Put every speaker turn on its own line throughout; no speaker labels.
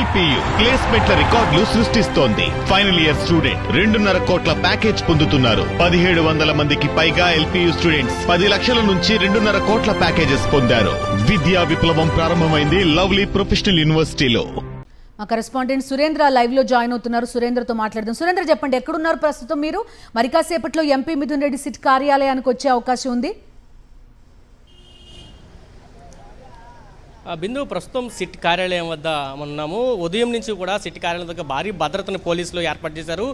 LPU ప్లేస్మెంట్ల రికార్డులు సృష్టిస్తోంది. Final year student 2.5 కోట్ల ప్యాకేజ్ పొందుతున్నారు. 1700 మందికి పైగా ఎల్పియు స్టూడెంట్స్ 10 లక్షల నుంచి 2.5 కోట్ల ప్యాకేజెస్ పొందారు. విద్యా విప్లవం ప్రారంభమైంది లవ్లీ ప్రొఫెషనల్ యూనివర్సిటీలో.
మా కరెస్పాండెంట్ సురేంద్ర లైవ్ లో జాయిన్ అవుతున్నారు. సురేంద్రతో మాట్లాడదాం. సురేంద్ర, చెప్పండి, ఎక్కడున్నారు ప్రస్తుతం మీరు? మరి కాసేపట్లో ఎంపీ మిథున్ రెడ్డి సిట్ కార్యాలయానికి వచ్చే అవకాశం ఉంది.
బిందు, ప్రస్తుతం సిట్ కార్యాలయం వద్ద ఉన్నాము. ఉదయం నుంచి కూడా సిట్ కార్యాలయం దగ్గర భారీ భద్రతను పోలీసులు ఏర్పాటు చేశారు.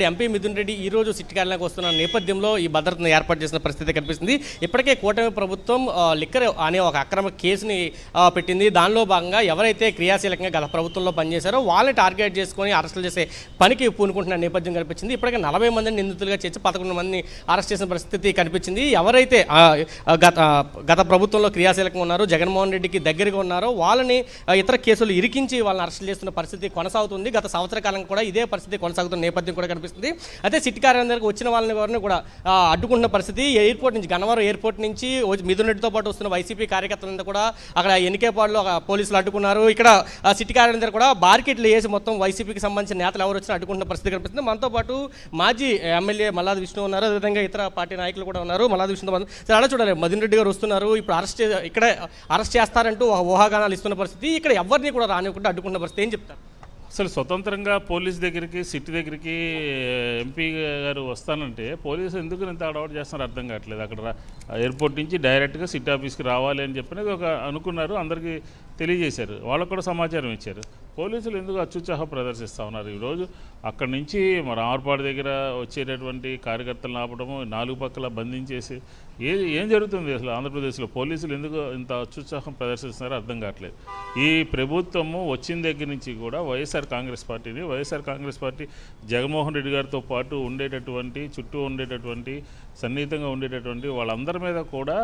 ఎంపీ మిథున్ రెడ్డి ఈ రోజు సిట్ కార్యాలయానికి వస్తున్న నేపథ్యంలో ఈ భద్రతను ఏర్పాటు చేసిన పరిస్థితి కనిపిస్తుంది. ఇప్పటికే కూటమి ప్రభుత్వం లిక్కర్ అనే ఒక అక్రమ కేసుని పెట్టింది. దానిలో భాగంగా ఎవరైతే క్రియాశీలకంగా గత ప్రభుత్వంలో పనిచేశారో వాళ్ళని టార్గెట్ చేసుకుని అరెస్టులు చేసే పనికి పూనుకుంటున్న నేపథ్యం కనిపించింది. ఇప్పటికే 40 మందిని నిందితులుగా చేసి 11 మందిని అరెస్ట్ చేసిన పరిస్థితి కనిపించింది. ఎవరైతే గత ప్రభుత్వంలో క్రియాశీలకంగా ఉన్నారో, జగన్మోహన్ రెడ్డికి దగ్గరగా ఉన్నారో వాళ్ళని ఇతర కేసులు ఇరికించి వాళ్ళని అరెస్ట్ చేస్తున్న పరిస్థితి కొనసాగుతుంది. గత సంవత్సర కాలం కూడా ఇదే పరిస్థితి కొనసాగుతున్న నేపథ్యం కూడా కనిపిస్తుంది. అయితే సిట్ కార్యాలయం దగ్గరకు వచ్చిన వాళ్ళని కూడా అడ్డుకుంటున్న పరిస్థితి. ఎయిర్పోర్ట్ నుంచి, గన్నవరం ఎయిర్పోర్ట్ నుంచి మిథున్ రెడ్డితో పాటు వస్తున్న వైసీపీ కార్యకర్తలంతా కూడా అక్కడ ఎన్నికేపాడులో పోలీసులు అడ్డుకున్నారు. ఇక్కడ సిట్ కార్యాలయం దగ్గర కూడా బార్కెట్లు వేసి మొత్తం వైసీపీకి సంబంధించిన నేతలు ఎవరు వచ్చినా అడ్డుకుంటున్న పరిస్థితి కనిపిస్తుంది. మనతో పాటు మాజీ ఎమ్మెల్యే మల్లాది విష్ణు ఉన్నారు, అదేవిధంగా ఇతర పార్టీ నాయకులు కూడా ఉన్నారు. మల్లాది విష్ణు అలా చూడాలి, మిథున్ రెడ్డి గారు వస్తున్నారు, ఇప్పుడు అరెస్ట్ చేస్తారంటూ ఊహాగానాలు ఇస్తున్న పరిస్థితి, ఇక్కడ ఎవరిని కూడా రానివ్వకుండా అడ్డుకున్న పరిస్థితి, ఏం చెప్తారు?
అసలు స్వతంత్రంగా పోలీస్ దగ్గరికి, సిటీ దగ్గరికి ఎంపీ గారు వస్తానంటే పోలీసు ఎందుకు ఇంత అడవాటు చేస్తున్నారు అర్థం కావట్లేదు. అక్కడ ఎయిర్పోర్ట్ నుంచి డైరెక్ట్గా సిటీ ఆఫీస్కి రావాలి అని చెప్పినది ఒక అనుకున్నారు, అందరికీ తెలియజేశారు, వాళ్ళకు కూడా సమాచారం ఇచ్చారు. పోలీసులు ఎందుకు అత్యుత్సాహం ప్రదర్శిస్తూ ఉన్నారు? ఈరోజు అక్కడి నుంచి మన ఆర్పాడు దగ్గర వచ్చేటటువంటి కార్యకర్తలను ఆపడము, 4 పక్కల బంధించేసి ఏం జరుగుతుంది అసలు ఆంధ్రప్రదేశ్లో? పోలీసులు ఎందుకు ఇంత అత్యుత్సాహం ప్రదర్శిస్తున్నారో అర్థం కావట్లేదు. ఈ ప్రభుత్వము వచ్చిన దగ్గర నుంచి కూడా వైఎస్ఆర్ కాంగ్రెస్ పార్టీ జగన్మోహన్ రెడ్డి గారితో పాటు ఉండేటటువంటి, చుట్టూ ఉండేటటువంటి, సన్నిహితంగా ఉండేటటువంటి వాళ్ళందరి మీద కూడా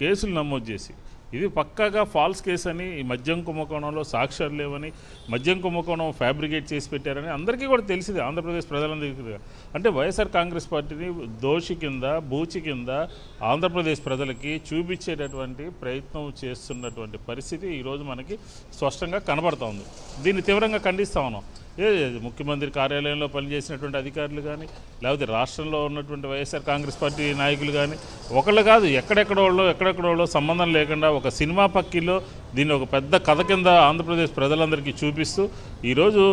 కేసులు నమోదు చేసి, ఇది పక్కాగా ఫాల్స్ కేసు అని, ఈ మద్యం కుంభకోణంలో సాక్ష్యాలు లేవని, మద్యం కుంభకోణం ఫ్యాబ్రికేట్ చేసి పెట్టారని అందరికీ కూడా తెలిసింది, ఆంధ్రప్రదేశ్ ప్రజలందరికీ. అంటే వైఎస్ఆర్ కాంగ్రెస్ పార్టీని దోషి కింద, బూచి కింద ఆంధ్రప్రదేశ్ ప్రజలకి చూపించేటటువంటి ప్రయత్నం చేస్తున్నటువంటి పరిస్థితి ఈరోజు మనకి స్పష్టంగా కనబడుతోంది. దీన్ని తీవ్రంగా ఖండిస్తా ఉన్నాం. ముఖ్యమంత్రి కార్యాలయంలో పనిచేసినటువంటి అధికారులు కానీ, లేకపోతే రాష్ట్రంలో ఉన్నటువంటి వైఎస్ఆర్ కాంగ్రెస్ పార్టీ నాయకులు కానీ, ఒకళ్ళు కాదు, ఎక్కడెక్కడోళ్ళో సంబంధం లేకుండా ఒక సినిమా పక్కిలో దీన్ని ఒక పెద్ద కథ కింద ఆంధ్రప్రదేశ్ ప్రజలందరికీ చూపిస్తూ ఈరోజు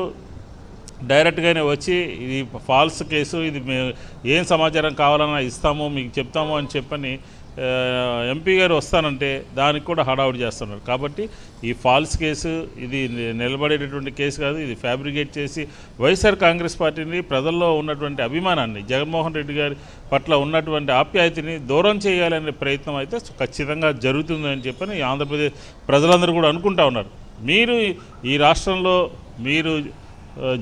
డైరెక్ట్గానే వచ్చి ఇది ఫాల్స్ కేసు, ఇది ఏం సమాచారం కావాలన్నా ఇస్తాము, మీకు చెప్తాము అని చెప్పని ఎంపీ గారు వస్తానంటే దానికి కూడా హడావుడి చేస్తున్నారు. కాబట్టి ఈ ఫాల్స్ కేసు ఇది నిలబడేటటువంటి కేసు కాదు, ఇది ఫ్యాబ్రికేట్ చేసి వైఎస్ఆర్ కాంగ్రెస్ పార్టీని, ప్రజల్లో ఉన్నటువంటి అభిమానాన్ని, జగన్మోహన్ రెడ్డి గారి పట్ల ఉన్నటువంటి ఆప్యాయతని దూరం చేయాలనే ప్రయత్నం అయితే ఖచ్చితంగా జరుగుతుందని చెప్పని ఆంధ్రప్రదేశ్ ప్రజలందరూ కూడా అనుకుంటా ఉన్నారు. మీరు ఈ రాష్ట్రంలో మీరు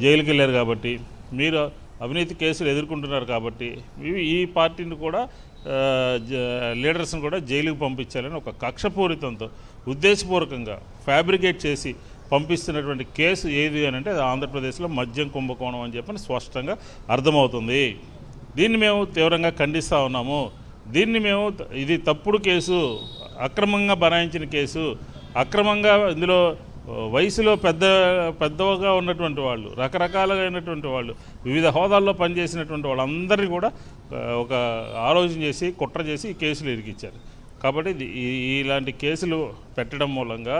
జైలుకి వెళ్ళారు కాబట్టి, మీరు అవినీతి కేసులు ఎదుర్కొంటున్నారు కాబట్టి, ఈ పార్టీని కూడా లీడర్స్ని కూడా జైలుకి పంపించాలని ఒక కక్షపూరితంతో, ఉద్దేశపూర్వకంగా ఫ్యాబ్రికేట్ చేసి పంపిస్తున్నటువంటి కేసు ఏది అని అంటే అది ఆంధ్రప్రదేశ్లో మద్యం కుంభకోణం అని చెప్పని స్పష్టంగా అర్థమవుతుంది. దీన్ని మేము తీవ్రంగా ఖండిస్తూ ఉన్నాము. ఇది తప్పుడు కేసు, అక్రమంగా బనాయించిన కేసు, అక్రమంగా ఇందులో వయసులో పెద్దగా ఉన్నటువంటి వాళ్ళు, రకరకాలైనటువంటి వాళ్ళు, వివిధ హోదాల్లో పనిచేసినటువంటి వాళ్ళందరినీ కూడా ఒక ఆలోచన చేసి, కుట్ర చేసి ఈ కేసులు ఇరికిచ్చారు. కాబట్టి ఇలాంటి కేసులు పెట్టడం మూలంగా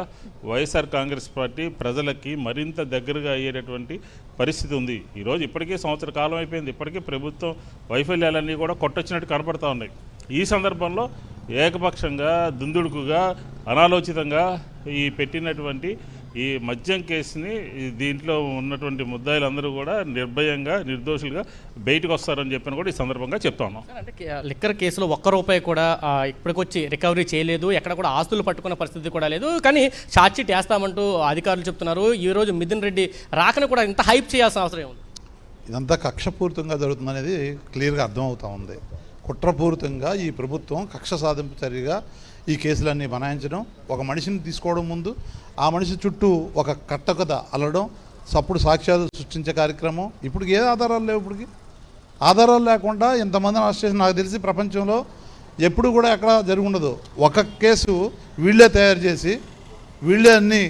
వైఎస్ఆర్ కాంగ్రెస్ పార్టీ ప్రజలకి మరింత దగ్గరగా అయ్యేటటువంటి పరిస్థితి ఉంది. ఈరోజు ఇప్పటికే సంవత్సర కాలం అయిపోయింది, ఇప్పటికే ప్రభుత్వం వైఫల్యాలన్నీ కూడా కొట్టొచ్చినట్టు కనపడతా ఉన్నాయి. ఈ సందర్భంలో ఏకపక్షంగా, దుందుడుకుగా, అనాలోచితంగా ఈ పెట్టినటువంటి ఈ మద్యం కేసుని, దీంట్లో ఉన్నటువంటి ముద్దాయిలందరూ కూడా నిర్భయంగా, నిర్దోషులుగా బయటకు వస్తారని చెప్పని కూడా ఈ సందర్భంగా చెప్తా ఉన్నాం.
అంటే లిక్కర్ కేసులో ₹1 కూడా ఇప్పటికొచ్చి రికవరీ చేయలేదు, ఎక్కడ కూడా ఆస్తులు పట్టుకున్న పరిస్థితి కూడా లేదు, కానీ ఛార్జ్షీట్ వేస్తామంటూ అధికారులు చెప్తున్నారు. ఈరోజు మిథున్ రెడ్డి రాకను కూడా ఇంత హైప్ చేయాల్సిన అవసరం ఉంది.
ఇదంతా కక్షపూరితంగా జరుగుతుందనేది క్లియర్గా అర్థమవుతూ ఉంది. కుట్రపూరితంగా ఈ ప్రభుత్వం కక్ష సాధింపు చర్యగా ఈ కేసులన్నీ బనాయించడం, ఒక మనిషిని తీసుకోవడం, ముందు ఆ మనిషి చుట్టూ ఒక కట్టకథ అల్లడం, సప్పుడు సాక్ష్యాలు సృష్టించే కార్యక్రమం. ఇప్పుడు ఏ ఆధారాలు లేవు. ఇప్పటికి ఆధారాలు లేకుండా ఇంతమందిని అరెస్ట్ చేసి నాకు తెలిసి ప్రపంచంలో ఎప్పుడు కూడా ఎక్కడ జరిగి ఉండదు. ఒక కేసు వీళ్ళే తయారు చేసి, వీళ్ళే అన్నీ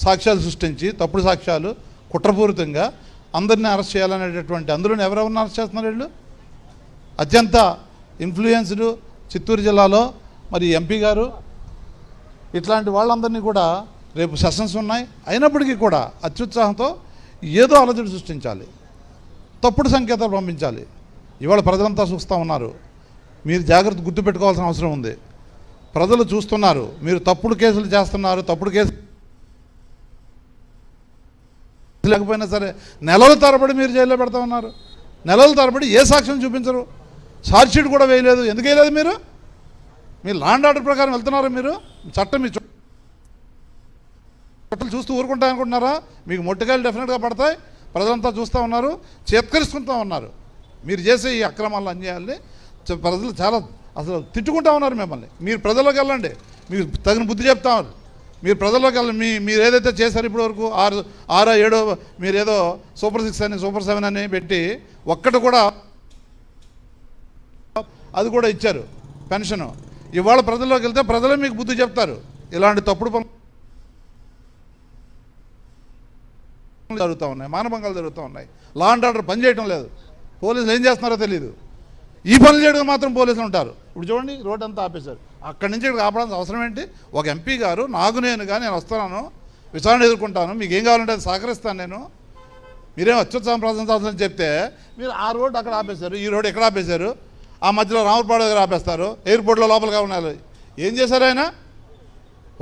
సాక్ష్యాలు సృష్టించి తప్పుడు సాక్ష్యాలు కుట్రపూరితంగా అందరినీ అరెస్ట్ చేయాలనేటటువంటి అందులో ఎవరెవరిని అరెస్ట్ చేస్తున్నారు వీళ్ళు? అత్యంత ఇన్ఫ్లుయెన్స్డ్ చిత్తూరు జిల్లాలో మరి ఎంపీ గారు ఇట్లాంటి వాళ్ళందరినీ కూడా రేపు సెషన్స్ ఉన్నాయి. అయినప్పటికీ కూడా అత్యుత్సాహంతో ఏదో అలజడి సృష్టించాలి, తప్పుడు సంకేతాలు పంపించాలి. ఇవాళ ప్రజలంతా చూస్తూ ఉన్నారు. మీరు జాగ్రత్త గుర్తుపెట్టుకోవాల్సిన అవసరం ఉంది. ప్రజలు చూస్తున్నారు, మీరు తప్పుడు కేసులు చేస్తున్నారు. తప్పుడు కేసు లేకపోయినా సరే నెలల తరబడి మీరు జైల్లో పెడతా ఉన్నారు. నెలల తరబడి ఏ సాక్ష్యం చూపించరు, ఛార్జ్షీట్ కూడా వేయలేదు. ఎందుకు వేయలేదు? మీరు లా అండ్ ఆర్డర్ ప్రకారం వెళ్తున్నారు. మీరు చట్టం మీ చుట్టలు చూస్తూ ఊరుకుంటాయనుకుంటున్నారా? మీకు మొట్టికాయలు డెఫినెట్గా పడతాయి. ప్రజలంతా చూస్తూ ఉన్నారు, చేత్కరిస్తుంటూ ఉన్నారు. మీరు చేసే ఈ అక్రమాలను అన్యాయాల్ని ప్రజలు చాలా అసలు తిట్టుకుంటా ఉన్నారు మిమ్మల్ని. మీరు ప్రజల్లోకి వెళ్ళండి, మీరు తగిన బుద్ధి చెప్తా ఉన్నారు. మీరు ప్రజల్లోకి వెళ్ళండి. మీరు ఏదైతే చేశారు ఇప్పటి వరకు 6 7 మీరు ఏదో సూపర్ 6 అని సూపర్ 7 అని పెట్టి ఒక్కటి కూడా అది కూడా ఇచ్చారు పెన్షను. ఇవాళ ప్రజల్లోకి వెళ్తే ప్రజలే మీకు బుద్ధి చెప్తారు. ఇలాంటి తప్పుడు పనులు జరుగుతూ ఉన్నాయి, మానభంగాలు జరుగుతూ ఉన్నాయి. లా అండ్ ఆర్డర్ పని చేయటం లేదు. పోలీసులు ఏం చేస్తున్నారో తెలియదు. ఈ పనులు చేయడం మాత్రం పోలీసులు ఉంటారు. ఇప్పుడు చూడండి, రోడ్ అంతా ఆపేశారు. అక్కడి నుంచి ఇక్కడ ఆపడానికి అవసరం ఏంటి? ఒక ఎంపీ గారు నేనుగా నేను వస్తున్నాను, విచారణ ఎదుర్కొంటాను, మీకు ఏం కావాలంటే అది సహకరిస్తాను నేను, మీరేం అత్యుత్సాహం ప్రశంసాలని చెప్తే మీరు ఆ రోడ్డు అక్కడ ఆపేశారు, ఈ రోడ్డు ఎక్కడ ఆపేశారు, ఆ మధ్యలో రామూర్పాడు దగ్గర ఆపేస్తారు, ఎయిర్పోర్ట్లో లోపలిగా ఉన్నారు. ఏం చేశారు ఆయన?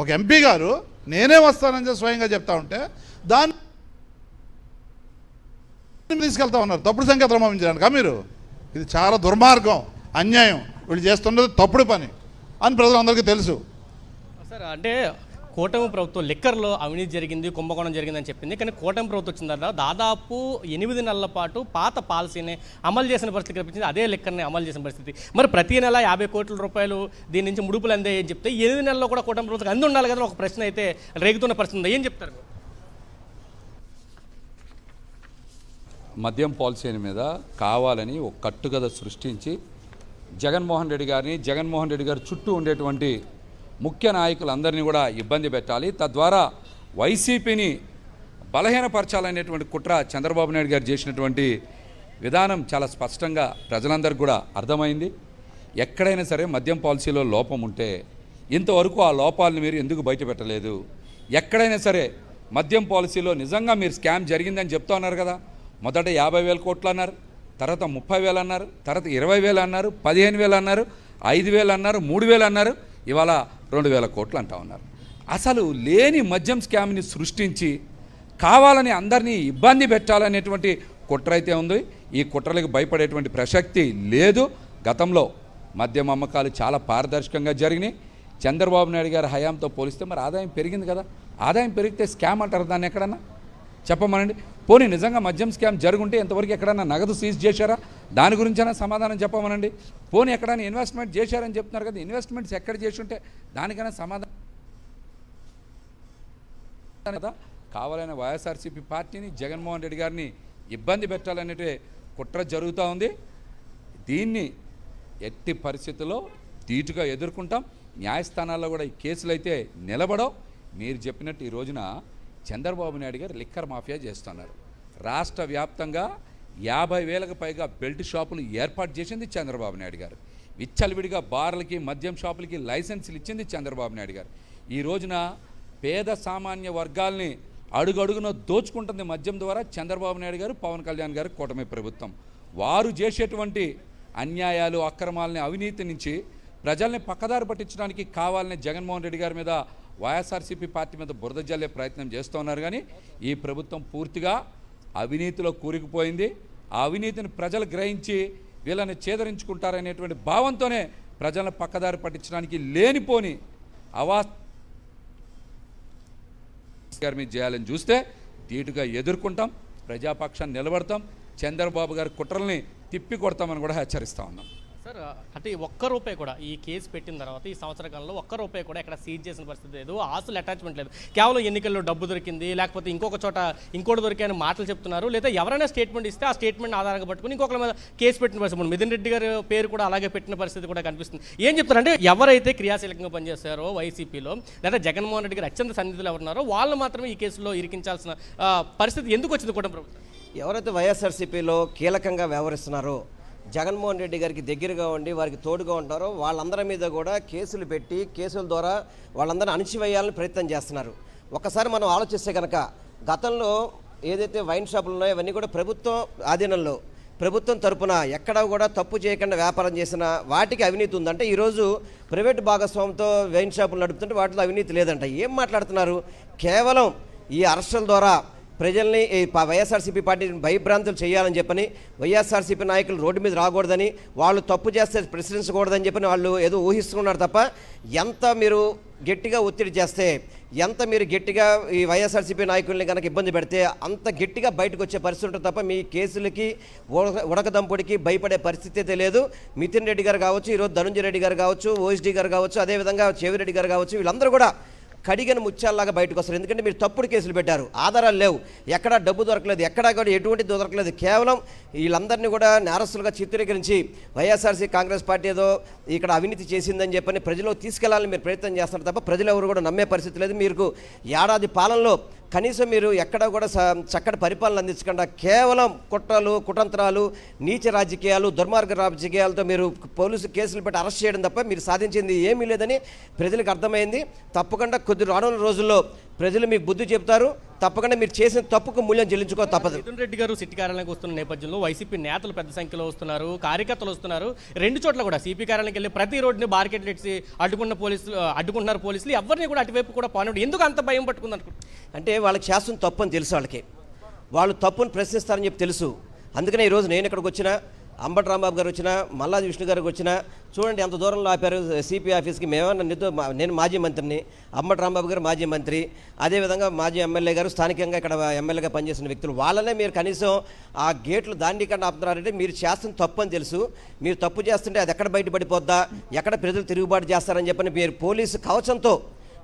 ఒక ఎంపీ గారు నేనే వస్తానని స్వయంగా చెప్తా ఉంటే దాన్ని తీసుకెళ్తా ఉన్నారు తప్పుడు సంకేతాలు పంపించడానికి. మీరు ఇది చాలా దుర్మార్గం, అన్యాయం. వీళ్ళు చేస్తున్నది తప్పుడు పని అని ప్రజలందరికీ తెలుసు.
సార్, అంటే కూటమి ప్రభుత్వం లిక్కర్లో అవినీతి జరిగింది, కుంభకోణం జరిగిందని చెప్పింది. కానీ కూటమి ప్రభుత్వం వచ్చిన తర్వాత దాదాపు 8 నెలల పాటు పాత పాలసీని అమలు చేసిన పరిస్థితి కనిపించింది. అదే లిక్కర్ని అమలు చేసిన పరిస్థితి. మరి ప్రతి నెల 50 కోట్ల రూపాయలు దీని నుంచి ముడుపులు అందాయని చెప్తే 8 నెలల్లో కూడా కూటమి ప్రభుత్వం అంది ఉండాలి కదా, ఒక ప్రశ్న అయితే రేగుతున్న పరిస్థితి ఉంది. ఏం చెప్తారు?
మద్యం పాలసీ మీద కావాలని ఒక కట్టుకథ సృష్టించి జగన్మోహన్ రెడ్డి గారి చుట్టూ ఉండేటువంటి ముఖ్య నాయకులందరినీ కూడా ఇబ్బంది పెట్టాలి, తద్వారా వైసీపీని బలహీనపరచాలనేటువంటి కుట్ర చంద్రబాబు నాయుడు గారు చేసినటువంటి విధానం చాలా స్పష్టంగా ప్రజలందరికీ కూడా అర్థమైంది. ఎక్కడైనా సరే మద్యం పాలసీలో లోపం ఉంటే ఇంతవరకు ఆ లోపాలను మీరు ఎందుకు బయటపెట్టలేదు? ఎక్కడైనా సరే మద్యం పాలసీలో నిజంగా మీరు స్కామ్ జరిగిందని చెప్తా ఉన్నారు కదా. మొదట 50,000 కోట్లు అన్నారు, తర్వాత 30,000 అన్నారు, తర్వాత 20,000 అన్నారు, 15,000 అన్నారు, 5,000 అన్నారు, 3,000 అన్నారు, ఇవాళ 2,000 కోట్లు అంటా ఉన్నారు. అసలు లేని మద్యం స్కామ్ని సృష్టించి కావాలని అందరినీ ఇబ్బంది పెట్టాలనేటువంటి కుట్ర అయితే ఉంది. ఈ కుట్రలకు భయపడేటువంటి ప్రసక్తి లేదు. గతంలో మద్యం అమ్మకాలు చాలా పారదర్శకంగా జరిగినాయి. చంద్రబాబు నాయుడు గారి హయాంతో పోలిస్తే మరి ఆదాయం పెరిగింది కదా. ఆదాయం పెరిగితే స్కామ్ అంటారు దాన్ని ఎక్కడన్నా చెప్పమనండి. పోనీ నిజంగా మద్యం స్కామ్ జరుగుంటే ఎంతవరకు ఎక్కడన్నా నగదు సీజ్ చేశారా? దాని గురించైనా సమాధానం చెప్పమనండి. పోనీ ఎక్కడైనా ఇన్వెస్ట్మెంట్ చేశారని చెప్తున్నారు కదా, ఇన్వెస్ట్మెంట్స్ ఎక్కడ చేసి ఉంటే దానికైనా సమాధానం కదా. కావాలనే వైఎస్ఆర్సీపీ పార్టీని, జగన్మోహన్ రెడ్డి గారిని ఇబ్బంది పెట్టాలనేటే కుట్ర జరుగుతూ ఉంది. దీన్ని ఎట్టి పరిస్థితుల్లో ధీటుగా ఎదుర్కొంటాం. న్యాయస్థానాల్లో కూడా ఈ కేసులు అయితే నిలబడవు. మీరు చెప్పినట్టు ఈ రోజున చంద్రబాబు నాయుడు గారు లిక్కర్ మాఫియా చేస్తున్నారు. రాష్ట్ర వ్యాప్తంగా 50,000కు పైగా బెల్ట్ షాపులు ఏర్పాటు చేసింది చంద్రబాబు నాయుడు గారు. విచ్చలవిడిగా బార్లకి, మద్యం షాపులకి లైసెన్సులు ఇచ్చింది చంద్రబాబు నాయుడు గారు. ఈ రోజున పేద సామాన్య వర్గాల్ని అడుగడుగున దోచుకుంటుంది మద్యం ద్వారా చంద్రబాబు నాయుడు గారు, పవన్ కళ్యాణ్ గారు, కూటమి ప్రభుత్వం. వారు చేసేటువంటి అన్యాయాలు, అక్రమాలని, అవినీతి నుంచి ప్రజల్ని పక్కదారి పట్టించడానికి కావాలని జగన్మోహన్ రెడ్డి గారి మీద, వైఎస్ఆర్సీపీ పార్టీ మీద బురద జల్లే ప్రయత్నం చేస్తూ ఉన్నారు. కానీ ఈ ప్రభుత్వం పూర్తిగా అవినీతిలో కూరుకుపోయింది. ఆ అవినీతిని ప్రజలు గ్రహించి వీళ్ళని చేదరించుకుంటారనేటువంటి భావంతోనే ప్రజలను పక్కదారి పట్టించడానికి లేనిపోని గారి మీద చేయాలని చూస్తే ధీటుగా ఎదుర్కొంటాం, ప్రజాపక్షాన్ని నిలబడతాం, చంద్రబాబు గారి కుట్రల్ని తిప్పి కొడతామని కూడా హెచ్చరిస్తూ ఉన్నాం.
సార్ అంటే ఒక్క రూపాయి కూడా ఈ కేసు పెట్టిన తర్వాత ఈ సంవత్సర కాలంలో ఒక్క రూపాయి కూడా ఎక్కడ సీజ్ చేసిన పరిస్థితి లేదు, ఆస్తులు అటాచ్మెంట్ లేదు, కేవలం ఎన్నికల్లో డబ్బు దొరికింది లేకపోతే ఇంకొక చోట ఇంకోటి దొరికాయని మాటలు చెప్తున్నారు, లేదా ఎవరైనా స్టేట్మెంట్ ఇస్తే ఆ స్టేట్మెంట్ ఆధారంగా పట్టుకుని ఇంకొకరి మీద కేసు పెట్టిన పరిస్థితి. మిథున్ రెడ్డి గారి పేరు కూడా అలాగే పెట్టిన పరిస్థితి కూడా కనిపిస్తుంది. ఏం చెప్తారంటే ఎవరైతే క్రియాశీలకంగా పనిచేస్తారో వైసీపీలో లేదా జగన్మోహన్ రెడ్డి గారు అత్యంత సన్నిధులు ఎవరున్నారో వాళ్ళు మాత్రమే ఈ కేసులో ఇరికించాల్సిన పరిస్థితి ఎందుకు వచ్చింది కూడా ప్రభుత్వం?
ఎవరైతే వైఎస్ఆర్సీపీలో కీలకంగా వ్యవహరిస్తున్నారో, జగన్మోహన్ రెడ్డి గారికి దగ్గరగా ఉండి వారికి తోడుగా ఉంటారో వాళ్ళందరి మీద కూడా కేసులు పెట్టి కేసుల ద్వారా వాళ్ళందరినీ అణిచివేయాలని ప్రయత్నం చేస్తున్నారు. ఒకసారి మనం ఆలోచిస్తే కనుక గతంలో ఏదైతే వైన్ షాపులు ఉన్నాయో అవన్నీ కూడా ప్రభుత్వం ఆధీనంలో, ప్రభుత్వం తరపున ఎక్కడా కూడా తప్పు చేయకుండా వ్యాపారం చేసిన వాటికి అవినీతి ఉందంటే ఈరోజు ప్రైవేట్ భాగస్వామ్యంతో వైన్ షాపులు నడుపుతుంటే వాటిలో అవినీతి లేదంట. ఏం మాట్లాడుతున్నారు? కేవలం ఈ అరెస్టుల ద్వారా ప్రజల్ని వైఎస్ఆర్సీపీ పార్టీని భయభ్రాంతులు చేయాలని చెప్పని, వైఎస్ఆర్సీపీ నాయకులు రోడ్డు మీద రాకూడదని, వాళ్ళు తప్పు చేస్తే ప్రశ్నించకూడదని చెప్పని వాళ్ళు ఏదో ఊహిస్తున్నారు తప్ప, ఎంత మీరు గట్టిగా ఒత్తిడి చేస్తే, ఎంత మీరు గట్టిగా ఈ వైఎస్ఆర్సీపీ నాయకుల్ని కనుక ఇబ్బంది పెడితే అంత గట్టిగా బయటకు వచ్చే పరిస్థితి ఉంటుంది తప్ప మీ కేసులకి ఉడకదంపుడికి భయపడే పరిస్థితి అయితే లేదు. మిథున్ రెడ్డి గారు కావచ్చు, ఈరోజు ధనుంజయ రెడ్డి గారు కావచ్చు, ఓఎస్డీ గారు కావచ్చు, అదేవిధంగా చెవిరెడ్డి గారు కావచ్చు, వీళ్ళందరూ కూడా కడిగని ముత్యాలలాగా బయటకు వస్తారు. ఎందుకంటే మీరు తప్పుడు కేసులు పెట్టారు, ఆధారాలు లేవు, ఎక్కడా డబ్బు దొరకలేదు, ఎక్కడా కూడా ఎటువంటి దొరకలేదు. కేవలం వీళ్ళందరినీ కూడా నేరస్తులుగా చిత్రీకరించి వైఎస్ఆర్సీ కాంగ్రెస్ పార్టీ ఏదో ఇక్కడ అవినీతి చేసిందని చెప్పని ప్రజలు తీసుకెళ్లాలని మీరు ప్రయత్నం చేస్తారు తప్ప ప్రజలు ఎవరు కూడా నమ్మే పరిస్థితి లేదు. మీకు ఏడాది పాలనలో కనీసం మీరు ఎక్కడ కూడా చక్కటి పరిపాలన అందించకుండా కేవలం కుట్రలు, కుతంత్రాలు, నీచ రాజకీయాలు, దుర్మార్గ రాజకీయాలతో మీరు పోలీసు కేసులు పెట్టి అరెస్ట్ చేయడం తప్ప మీరు సాధించింది ఏమీ లేదని ప్రజలకు అర్థమైంది. తప్పకుండా కొద్ది రానున్న రోజుల్లో ప్రజలు మీకు బుద్ధి చెప్తారు. తప్పకుండా మీరు చేసిన తప్పుకు మూల్యం చెల్లించుకో తప్పదు.
మిథున్ రెడ్డి గారు సిటీ కార్యాలయానికి వస్తున్న నేపథ్యంలో వైసీపీ నేతలు పెద్ద సంఖ్యలో వస్తున్నారు, కార్యకర్తలు వస్తున్నారు. రెండు చోట్ల కూడా సిపి కార్యాలయానికి వెళ్ళి ప్రతి రోడ్డుని బార్కెట్లు ఎట్టి అడ్డుకుంటున్నారు పోలీసులు. ఎవరిని కూడా అటువైపు కూడా పానివ్వండి. ఎందుకు అంత భయం పట్టుకుంది అనుకుంటున్నారు?
అంటే వాళ్ళకి చేస్తున్న తప్పు అని తెలుసు, వాళ్ళు తప్పును ప్రశ్నిస్తారని చెప్పి తెలుసు. అందుకనే ఈరోజు నేను ఇక్కడికి వచ్చినా, అంబటి రాంబాబు గారు వచ్చినా, మల్లాది విష్ణు గారికి వచ్చినా, చూడండి ఎంత దూరంలో ఆపారు సిపి ఆఫీస్కి. నేను మాజీ మంత్రిని, అంబటి రాంబాబు గారు మాజీ మంత్రి, అదేవిధంగా మాజీ ఎమ్మెల్యే గారు స్థానికంగా ఇక్కడ ఎమ్మెల్యేగా పనిచేసిన వ్యక్తులు. వాళ్ళనే మీరు కనీసం ఆ గేట్లు దాండికంటే ఆపుతున్నారంటే మీరు చేస్తున్న తప్పు అని తెలుసు. మీరు తప్పు చేస్తుంటే అది ఎక్కడ బయటపడిపోద్దా, ఎక్కడ ప్రజలు తిరుగుబాటు చేస్తారని చెప్పని మీరు పోలీసు కవచంతో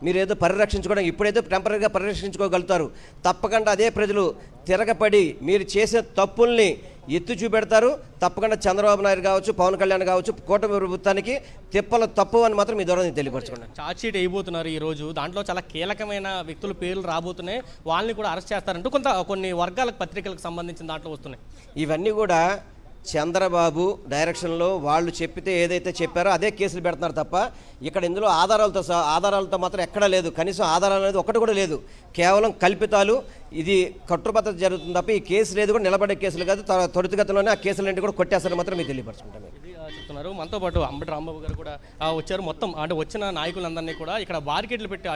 మీరు ఏదో పరిరక్షించుకోవడం, ఇప్పుడేదో టెంపరీగా పరిరక్షించుకోగలుగుతారు. తప్పకుండా అదే ప్రజలు తిరగపడి మీరు చేసే తప్పుల్ని ఎత్తి చూపెడతారు. తప్పకుండా చంద్రబాబు నాయుడు కావచ్చు, పవన్ కళ్యాణ్ కావచ్చు, కూటమి ప్రభుత్వానికి తిప్పలు తప్పు అని మాత్రం మీ ద్వారా తెలియపరచుకోండి.
ఛార్జ్ షీట్ వేయబోతున్నారు ఈ రోజు. దాంట్లో చాలా కీలకమైన వ్యక్తుల పేర్లు రాబోతున్నాయి. వాళ్ళని కూడా అరెస్ట్ చేస్తారంటూ కొన్ని వర్గాలకు, పత్రికలకు సంబంధించిన దాంట్లో వస్తున్నాయి.
ఇవన్నీ కూడా చంద్రబాబు డైరెక్షన్లో వాళ్ళు చెప్పితే ఏదైతే చెప్పారో అదే కేసులు పెడుతున్నారు తప్ప ఇక్కడ ఇందులో ఆధారాలతో మాత్రం ఎక్కడా లేదు. కనీసం ఆధారాలు అనేది ఒకటి కూడా లేదు. కేవలం కల్పితాలు. ఇది కట్టుబద్ధత జరుగుతుంది తప్ప ఈ కేసు లేదు కూడా నిలబడే కేసులు కాదు. త్వరితగతిలోనే ఆ కేసులన్నింటి కూడా కొట్టేస్తారని మాత్రం మీకు తెలియపరచుకుంటాను.
ఇది చెప్తున్నారు. మనతో పాటు అంబటి రాంబాబు గారు కూడా వచ్చారు. మొత్తం అంటే వచ్చిన నాయకులందరినీ కూడా ఇక్కడ బార్కెట్లు పెట్టి